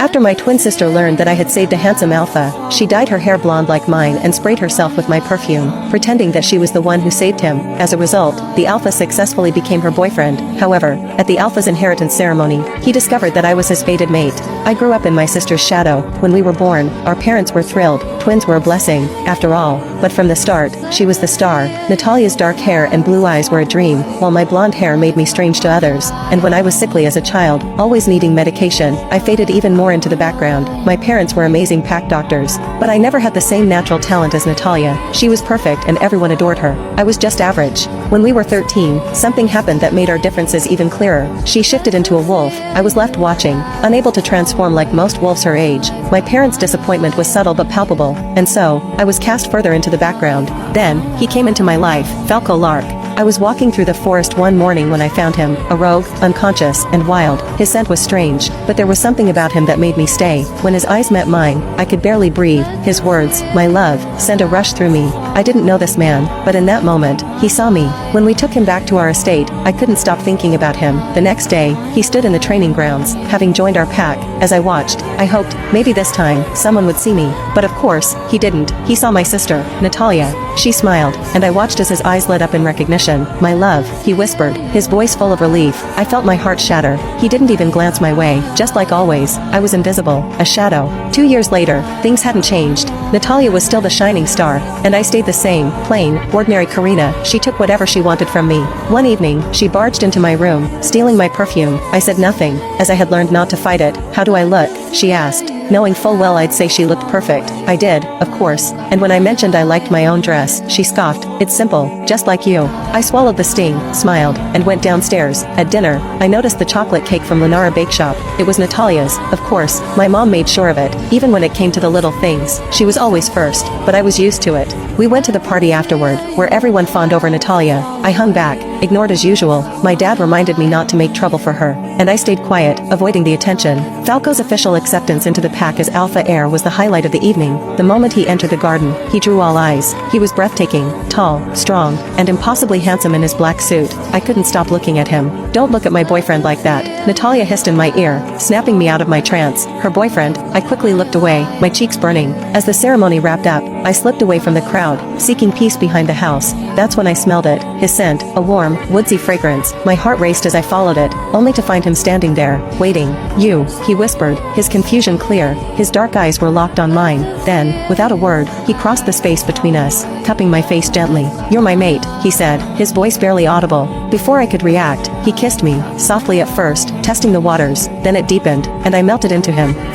After my twin sister learned that I had saved a handsome alpha, she dyed her hair blonde like mine and sprayed herself with my perfume, pretending that she was the one who saved him. As a result, the alpha successfully became her boyfriend. However, at the alpha's inheritance ceremony, he discovered that I was his fated mate. I grew up in my sister's shadow. When we were born, our parents were thrilled. Twins were a blessing, after all. But from the start, she was the star. Natalia's dark hair and blue eyes were a dream, while my blonde hair made me strange to others. And when I was sickly as a child, always needing medication, I faded even more into the background. My parents were amazing pack doctors. But I never had the same natural talent as Natalia. She was perfect and everyone adored her. I was just average. When we were 13, something happened that made our differences even clearer. She shifted into a wolf. I was left watching, unable to transform like most wolves her age. My parents' disappointment was subtle but palpable, and so, I was cast further into the background. Then, he came into my life, Falco Lark. I was walking through the forest one morning when I found him, a rogue, unconscious, and wild. His scent was strange, but there was something about him that made me stay. When his eyes met mine, I could barely breathe. His words, my love, sent a rush through me. I didn't know this man, but in that moment, he saw me. When we took him back to our estate, I couldn't stop thinking about him. The next day, he stood in the training grounds, having joined our pack. As I watched, I hoped, maybe this time, someone would see me. But of course, he didn't. He saw my sister, Natalia. She smiled, and I watched as his eyes lit up in recognition. My love, he whispered, his voice full of relief. I felt my heart shatter. He didn't even glance my way. Just like always, I was invisible, a shadow. 2 years later, things hadn't changed. Natalia was still the shining star, and I stayed the same, plain, ordinary Karina. She took whatever she wanted from me. One evening, she barged into my room, stealing my perfume. I said nothing, as I had learned not to fight it. How do I look? She asked, knowing full well I'd say she looked perfect. I did, of course, and when I mentioned I liked my own dress, she scoffed. It's simple, just like you. I swallowed the sting, smiled, and went downstairs. At dinner, I noticed the chocolate cake from Lenara Bake Shop. It was Natalia's, of course. My mom made sure of it. Even when it came to the little things, she was always first, but I was used to it. We went to the party afterward, where everyone fawned over Natalia. I hung back, ignored as usual. My dad reminded me not to make trouble for her, and I stayed quiet, avoiding the attention. Falco's official acceptance into the pack as alpha heir was the highlight of the evening. The moment he entered the garden, he drew all eyes. He was breathtaking, tall, strong, and impossibly handsome in his black suit. I couldn't stop looking at him. Don't look at my boyfriend like that, Natalia hissed in my ear, snapping me out of my trance. Her boyfriend? I quickly looked away, my cheeks burning. As the ceremony wrapped up, I slipped away from the crowd, seeking peace behind the house. That's when I smelled it, his scent, a warm, woodsy fragrance. My heart raced as I followed it, only to find him standing there, waiting. You, he whispered, his confusion clear. His dark eyes were locked on mine. Then, without a word, he crossed the space between us, cupping my face gently. You're my mate, he said, his voice barely audible. Before I could react, he kissed me, softly at first, testing the waters. Then it deepened, and I melted into him.